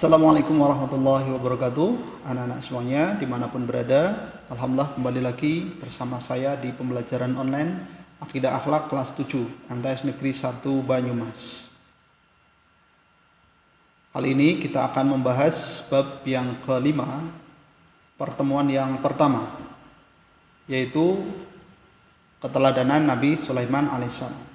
Assalamualaikum warahmatullahi wabarakatuh. Anak-anak semuanya dimanapun berada, alhamdulillah kembali lagi bersama saya di pembelajaran online Akidah Akhlak kelas 7 MTS Negeri 1 Banyumas. Kali ini kita akan membahas bab yang kelima, pertemuan yang pertama, yaitu keteladanan Nabi Sulaiman alaihissalam.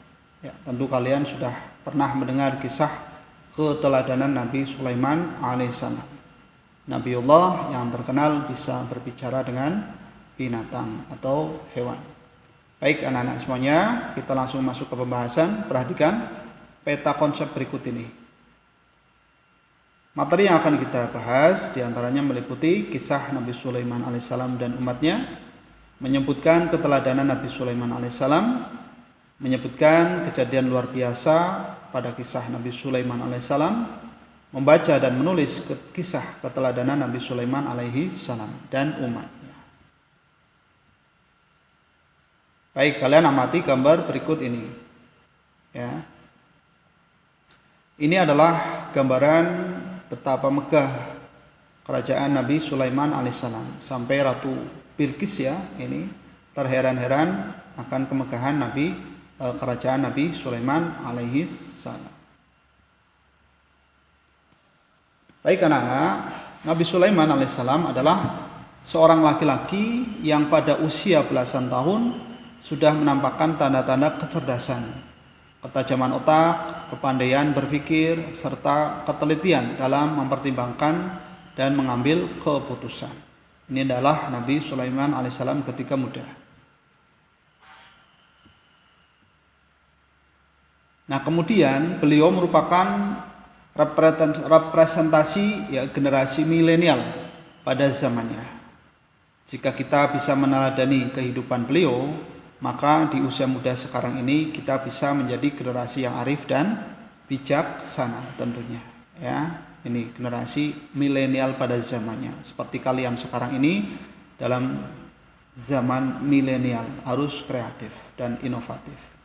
Ya, tentu kalian sudah pernah mendengar kisah keteladanan Nabi Sulaiman alaihissalam. Nabiullah yang terkenal bisa berbicara dengan binatang atau hewan. Baik anak-anak semuanya, kita langsung masuk ke pembahasan. Perhatikan peta konsep berikut ini. Materi yang akan kita bahas diantaranya meliputi kisah Nabi Sulaiman alaihissalam dan umatnya, menyebutkan keteladanan Nabi Sulaiman alaihissalam, menyebutkan kejadian luar biasa pada kisah Nabi Sulaiman alaihissalam, membaca dan menulis kisah keteladanan Nabi Sulaiman alaihissalam dan umatnya. Baik, kalian amati gambar berikut ini. Ya. Ini adalah gambaran betapa megah kerajaan Nabi Sulaiman alaihissalam, sampai Ratu Bilqis ya ini terheran-heran akan kemegahan kerajaan Nabi Sulaiman alaihissalam. Baik anak-anak, Nabi Sulaiman alaihissalam adalah seorang laki-laki yang pada usia belasan tahun sudah menampakkan tanda-tanda kecerdasan, ketajaman otak, kepandaian berpikir, serta ketelitian dalam mempertimbangkan dan mengambil keputusan. Ini adalah Nabi Sulaiman alaihissalam ketika muda. Nah, kemudian beliau merupakan representasi generasi milenial pada zamannya. Jika kita bisa meneladani kehidupan beliau, maka di usia muda sekarang ini kita bisa menjadi generasi yang arif dan bijaksana tentunya. Ya, ini generasi milenial pada zamannya. Seperti kalian sekarang ini dalam zaman milenial harus kreatif dan inovatif.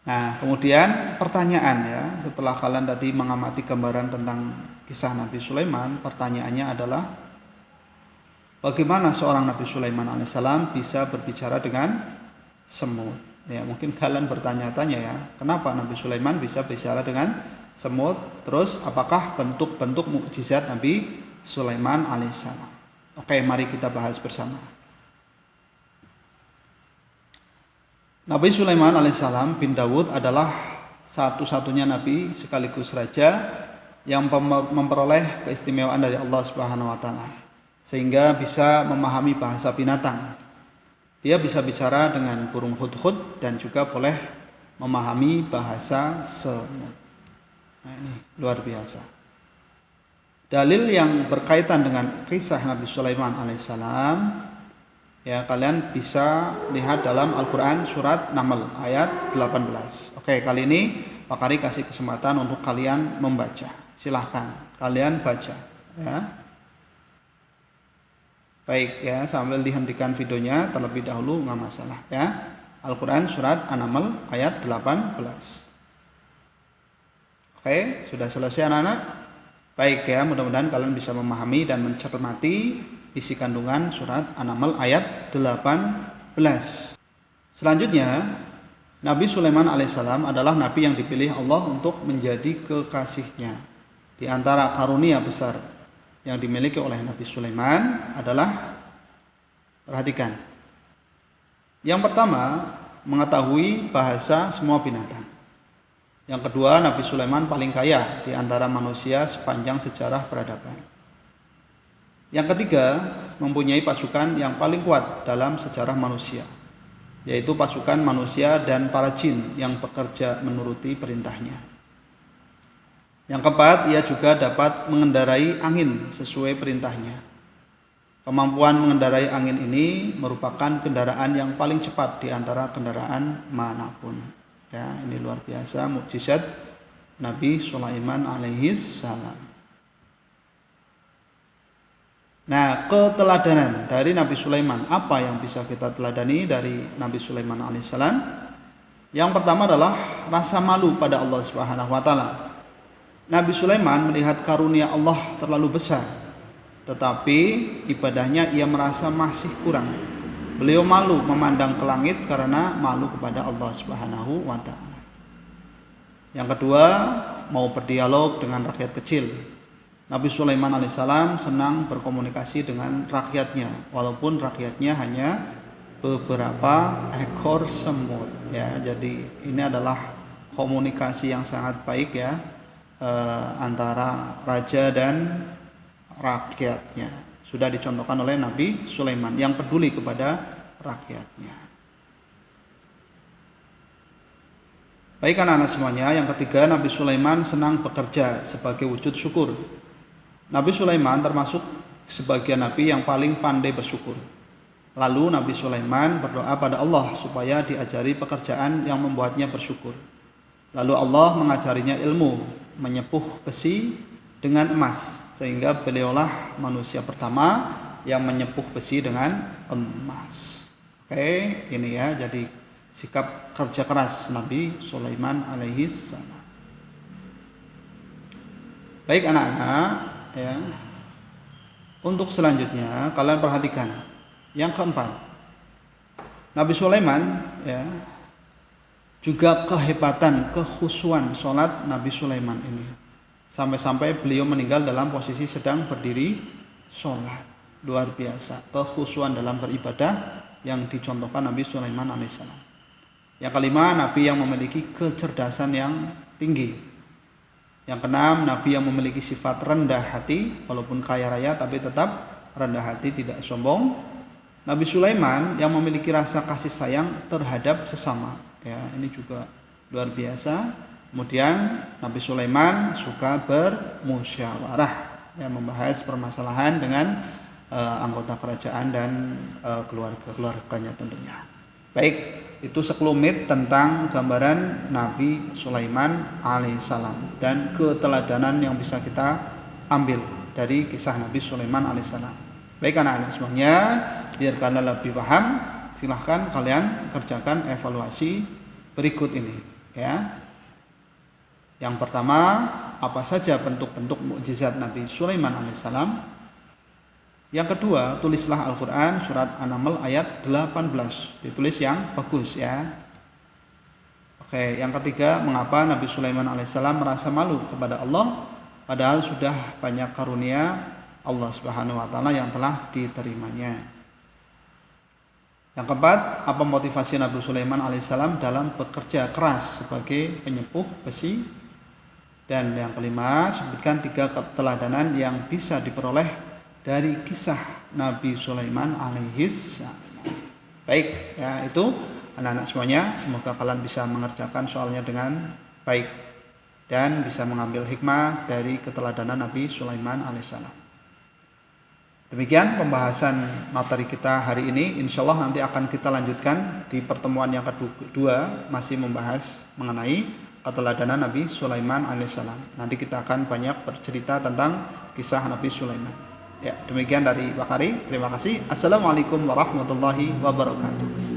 Nah, kemudian pertanyaan ya, setelah kalian tadi mengamati gambaran tentang kisah Nabi Sulaiman, pertanyaannya adalah bagaimana seorang Nabi Sulaiman alaihissalam bisa berbicara dengan semut? Ya, mungkin kalian bertanya-tanya ya, kenapa Nabi Sulaiman bisa bicara dengan semut? Terus apakah bentuk-bentuk mukjizat Nabi Sulaiman alaihissalam? Oke, mari kita bahas bersama. Nabi Sulaiman alaihissalam bin Dawud adalah satu-satunya nabi sekaligus raja yang memperoleh keistimewaan dari Allah Subhanahu wa taala sehingga bisa memahami bahasa binatang. Dia bisa bicara dengan burung hudhud dan juga boleh memahami bahasa semut. Nah, ini luar biasa. Dalil yang berkaitan dengan kisah Nabi Sulaiman alaihissalam ya, kalian bisa lihat dalam Al-Quran surat Naml ayat 18. Oke, kali ini Pak Kari kasih kesempatan untuk kalian membaca. Silahkan kalian baca ya. Baik ya, sambil dihentikan videonya terlebih dahulu nggak masalah ya. Al-Quran surat An-Naml ayat 18. Oke, sudah selesai anak-anak? Baik ya, mudah-mudahan kalian bisa memahami dan mencermati isi kandungan surat An-Naml ayat 18. Selanjutnya, Nabi Sulaiman alaihissalam adalah nabi yang dipilih Allah untuk menjadi kekasihnya. Di antara karunia besar yang dimiliki oleh Nabi Sulaiman adalah, perhatikan, yang pertama, mengetahui bahasa semua binatang. Yang kedua, Nabi Sulaiman paling kaya di antara manusia sepanjang sejarah peradaban. Yang ketiga, mempunyai pasukan yang paling kuat dalam sejarah manusia, yaitu pasukan manusia dan para jin yang bekerja menuruti perintahnya. Yang keempat, ia juga dapat mengendarai angin sesuai perintahnya. Kemampuan mengendarai angin ini merupakan kendaraan yang paling cepat di antara kendaraan manapun. Ya, ini luar biasa mukjizat Nabi Sulaiman alaihissalam. Nah, keteladanan dari Nabi Sulaiman, apa yang bisa kita teladani dari Nabi Sulaiman alaihissalam? Yang pertama adalah rasa malu pada Allah Subhanahu wa taala. Nabi Sulaiman melihat karunia Allah terlalu besar, tetapi ibadahnya ia merasa masih kurang. Beliau malu memandang ke langit karena malu kepada Allah Subhanahu wa taala. Yang kedua, mau berdialog dengan rakyat kecil. Nabi Sulaiman alaihissalam senang berkomunikasi dengan rakyatnya, walaupun rakyatnya hanya beberapa ekor semut ya. Jadi ini adalah komunikasi yang sangat baik ya, antara raja dan rakyatnya. Sudah dicontohkan oleh Nabi Sulaiman yang peduli kepada rakyatnya. Baik anak-anak semuanya, yang ketiga, Nabi Sulaiman senang bekerja sebagai wujud syukur. Nabi Sulaiman termasuk sebagian nabi yang paling pandai bersyukur. Lalu Nabi Sulaiman berdoa pada Allah supaya diajari pekerjaan yang membuatnya bersyukur. Lalu Allah mengajarinya ilmu menyepuh besi dengan emas, sehingga beliaulah manusia pertama yang menyepuh besi dengan emas. Oke, ini ya, jadi sikap kerja keras Nabi Sulaiman alaihi salam. Baik anak-anak ya. Untuk selanjutnya kalian perhatikan yang keempat, Nabi Sulaiman ya, juga kehebatan kekhusyuan sholat Nabi Sulaiman ini, sampai-sampai beliau meninggal dalam posisi sedang berdiri sholat. Luar biasa kekhusyuan dalam beribadah yang dicontohkan Nabi Sulaiman alaihissalam. Yang kelima, Nabi yang memiliki kecerdasan yang tinggi. Yang keenam, Nabi yang memiliki sifat rendah hati, walaupun kaya raya tapi tetap rendah hati, tidak sombong. Nabi Sulaiman yang memiliki rasa kasih sayang terhadap sesama. Ya, ini juga luar biasa. Kemudian Nabi Sulaiman suka bermusyawarah, ya, membahas permasalahan dengan anggota kerajaan dan keluarganya tentunya. Baik. Itu sekelumit tentang gambaran Nabi Sulaiman alaihissalam dan keteladanan yang bisa kita ambil dari kisah Nabi Sulaiman alaihissalam. Baik anak-anak semuanya, biar kalian lebih paham, silahkan kalian kerjakan evaluasi berikut ini ya. Yang pertama, apa saja bentuk-bentuk mukjizat Nabi Sulaiman alaihissalam? Yang kedua, tulislah Al-Quran surat An-Naml ayat 18. Ditulis yang bagus ya. Oke, yang ketiga, mengapa Nabi Sulaiman alaihissalam merasa malu kepada Allah padahal sudah banyak karunia Allah Subhanahu wa taala yang telah diterimanya. Yang keempat, apa motivasi Nabi Sulaiman alaihissalam dalam bekerja keras sebagai penyepuh besi? Dan yang kelima, sebutkan 3 keteladanan yang bisa diperoleh dari kisah Nabi Sulaiman alaihissalam. Baik, ya itu anak-anak semuanya, semoga kalian bisa mengerjakan soalnya dengan baik dan bisa mengambil hikmah dari keteladanan Nabi Sulaiman alaihissalam. Demikian pembahasan materi kita hari ini. Insya Allah nanti akan kita lanjutkan di pertemuan yang kedua, masih membahas mengenai keteladanan Nabi Sulaiman alaihissalam. Nanti kita akan banyak bercerita tentang kisah Nabi Sulaiman. Ya, demikian dari Bakari. Terima kasih. Assalamualaikum warahmatullahi wabarakatuh.